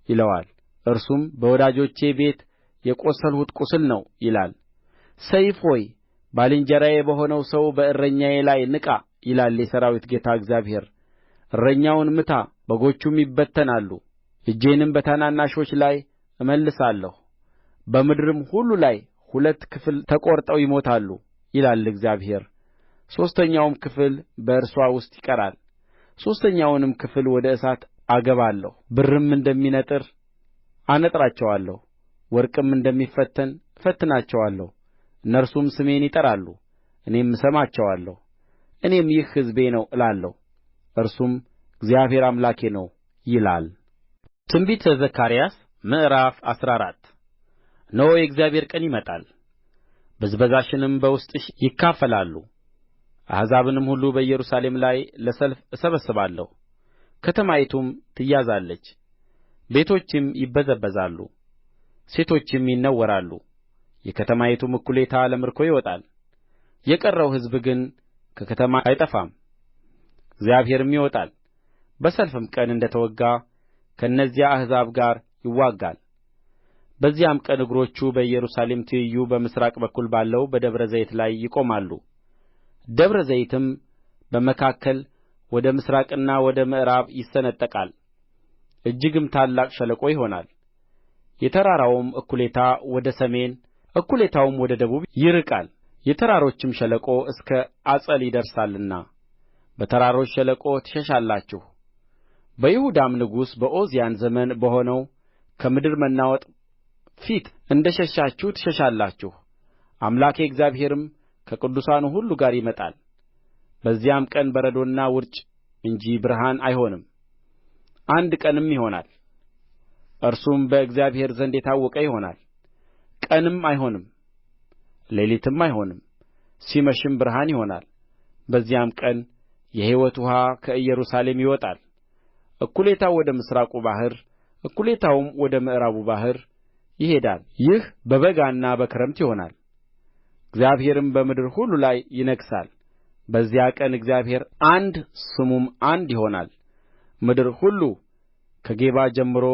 ይለዋል። እርሱም በወዳጆቼ ቤት የቈሰልሁት ቍስል ነው ይላል። ሰይፍ ሆይ ባልንጀራዬ በሆነው ሰው በእረኛዬ ላይ ንቃ ይላል የሠራዊት ጌታ እግዚአብሔር። እረኛውን ምታ፣ በጎቹም ይበተናሉ። እጄንም በታናናሾች ላይ እመልሳለሁ፣ በምድርም ሁሉ ላይ ሁለት ክፍል ተቈርጠው ይሞታሉ ይላል እግዚአብሔር። ሦስተኛውም ክፍል በእርስዋ ውስጥ ይቀራል። ሦስተኛውንም ክፍል ወደ እሳት አገባለሁ። ብርም እንደሚነጥር አነጥራቸዋለሁ፣ ወርቅም እንደሚፈተን እፈትናቸዋለሁ። እነርሱም ስሜን ይጠራሉ፣ እኔም እሰማቸዋለሁ። እኔም ይህ ሕዝቤ ነው እላለሁ፣ እርሱም እግዚአብሔር አምላኬ ነው ይላል። ትንቢተ ዘካርያስ ምዕራፍ 14 እነሆ የእግዚአብሔር ቀን ይመጣል፣ ብዝበዛሽንም በውስጥሽ ይካፈላሉ። አሕዛብንም ሁሉ በኢየሩሳሌም ላይ ለሰልፍ እሰበስባለሁ። ከተማይቱም ትያዛለች፣ ቤቶችም ይበዘበዛሉ፣ ሴቶችም ይነወራሉ። የከተማይቱም እኵሌታ ለምርኮ ይወጣል፣ የቀረው ሕዝብ ግን ከከተማ አይጠፋም። እግዚአብሔርም ይወጣል፣ በሰልፍም ቀን እንደ ተወጋ ከእነዚያ አሕዛብ ጋር ይዋጋል። በዚያም ቀን እግሮቹ በኢየሩሳሌም ትይዩ በምሥራቅ በኩል ባለው በደብረ ዘይት ላይ ይቆማሉ። ደብረ ዘይትም በመካከል ወደ ምሥራቅና ወደ ምዕራብ ይሰነጠቃል፣ እጅግም ታላቅ ሸለቆ ይሆናል። የተራራውም እኵሌታ ወደ ሰሜን እኵሌታውም ወደ ደቡብ ይርቃል። የተራሮችም ሸለቆ እስከ አጸል ይደርሳልና በተራሮች ሸለቆ ትሸሻላችሁ። በይሁዳም ንጉሥ በዖዝያን ዘመን በሆነው ከምድር መናወጥ ፊት እንደ ሸሻችሁ ትሸሻላችሁ። አምላኬ እግዚአብሔርም ከቅዱሳኑ ሁሉ ጋር ይመጣል። በዚያም ቀን በረዶና ውርጭ እንጂ ብርሃን አይሆንም። አንድ ቀንም ይሆናል፣ እርሱም በእግዚአብሔር ዘንድ የታወቀ ይሆናል። ቀንም አይሆንም፣ ሌሊትም አይሆንም፣ ሲመሽም ብርሃን ይሆናል። በዚያም ቀን የሕይወት ውኃ ከኢየሩሳሌም ይወጣል። እኵሌታው ወደ ምሥራቁ ባሕር እኵሌታውም ወደ ምዕራቡ ባሕር ይሄዳል። ይህ በበጋና በክረምት ይሆናል። እግዚአብሔርም በምድር ሁሉ ላይ ይነግሣል። በዚያ ቀን እግዚአብሔር አንድ ስሙም አንድ ይሆናል። ምድር ሁሉ ከጌባ ጀምሮ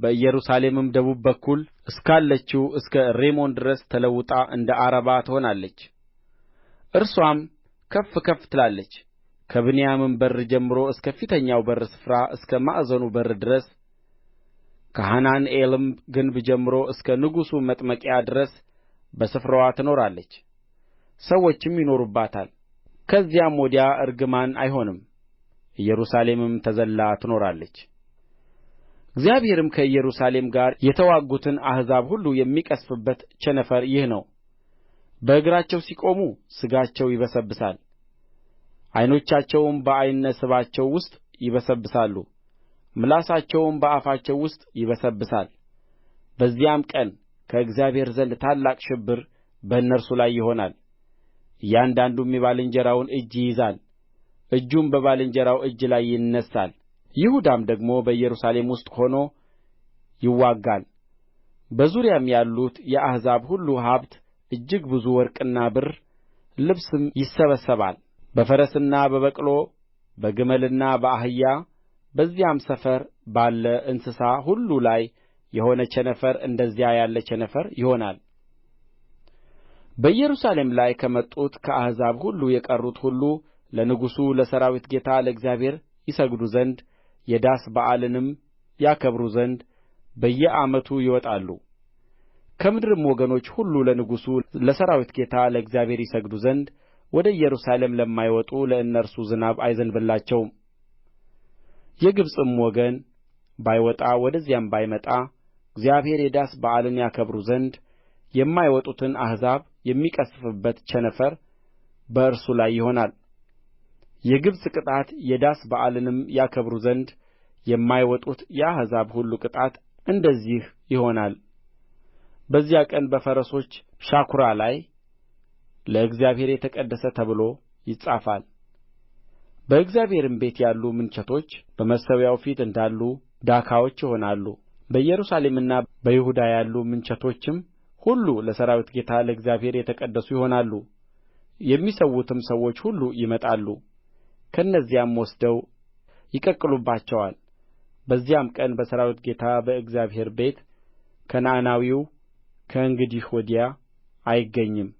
በኢየሩሳሌምም ደቡብ በኩል እስካለችው እስከ ሬሞን ድረስ ተለውጣ እንደ ዓረባ ትሆናለች። እርስዋም ከፍ ከፍ ትላለች። ከብንያምም በር ጀምሮ እስከ ፊተኛው በር ስፍራ እስከ ማዕዘኑ በር ድረስ ከሐናንኤልም ግንብ ጀምሮ እስከ ንጉሡ መጥመቂያ ድረስ በስፍራዋ ትኖራለች። ሰዎችም ይኖሩባታል። ከዚያም ወዲያ እርግማን አይሆንም። ኢየሩሳሌምም ተዘልላ ትኖራለች። እግዚአብሔርም ከኢየሩሳሌም ጋር የተዋጉትን አሕዛብ ሁሉ የሚቀሥፍበት ቸነፈር ይህ ነው። በእግራቸው ሲቆሙ ሥጋቸው ይበሰብሳል፣ ዓይኖቻቸውም በዓይነ ስባቸው ውስጥ ይበሰብሳሉ፣ ምላሳቸውም በአፋቸው ውስጥ ይበሰብሳል። በዚያም ቀን ከእግዚአብሔር ዘንድ ታላቅ ሽብር በእነርሱ ላይ ይሆናል። እያንዳንዱም የባልንጀራውን እጅ ይይዛል፣ እጁም በባልንጀራው እጅ ላይ ይነሣል። ይሁዳም ደግሞ በኢየሩሳሌም ውስጥ ሆኖ ይዋጋል። በዙሪያም ያሉት የአሕዛብ ሁሉ ሀብት እጅግ ብዙ ወርቅና ብር፣ ልብስም ይሰበሰባል። በፈረስና በበቅሎ በግመልና በአህያ በዚያም ሰፈር ባለ እንስሳ ሁሉ ላይ የሆነ ቸነፈር እንደዚያ ያለ ቸነፈር ይሆናል። በኢየሩሳሌም ላይ ከመጡት ከአሕዛብ ሁሉ የቀሩት ሁሉ ለንጉሡ ለሠራዊት ጌታ ለእግዚአብሔር ይሰግዱ ዘንድ የዳስ በዓልንም ያከብሩ ዘንድ በየዓመቱ ይወጣሉ። ከምድርም ወገኖች ሁሉ ለንጉሡ ለሠራዊት ጌታ ለእግዚአብሔር ይሰግዱ ዘንድ ወደ ኢየሩሳሌም ለማይወጡ ለእነርሱ ዝናብ አይዘንብላቸውም። የግብጽም ወገን ባይወጣ ወደዚያም ባይመጣ እግዚአብሔር የዳስ በዓልን ያከብሩ ዘንድ የማይወጡትን አሕዛብ የሚቀሥፍበት ቸነፈር በእርሱ ላይ ይሆናል። የግብጽ ቅጣት የዳስ በዓልንም ያከብሩ ዘንድ የማይወጡት የአሕዛብ ሁሉ ቅጣት እንደዚህ ይሆናል። በዚያ ቀን በፈረሶች ሻኵራ ላይ ለእግዚአብሔር የተቀደሰ ተብሎ ይጻፋል። በእግዚአብሔርም ቤት ያሉ ምንቸቶች በመሠዊያው ፊት እንዳሉ ዳካዎች ይሆናሉ። በኢየሩሳሌምና በይሁዳ ያሉ ምንቸቶችም ሁሉ ለሠራዊት ጌታ ለእግዚአብሔር የተቀደሱ ይሆናሉ። የሚሠዉትም ሰዎች ሁሉ ይመጣሉ፣ ከእነዚያም ወስደው ይቀቅሉባቸዋል። በዚያም ቀን በሠራዊት ጌታ በእግዚአብሔር ቤት ከነዓናዊው ከእንግዲህ ወዲያ አይገኝም።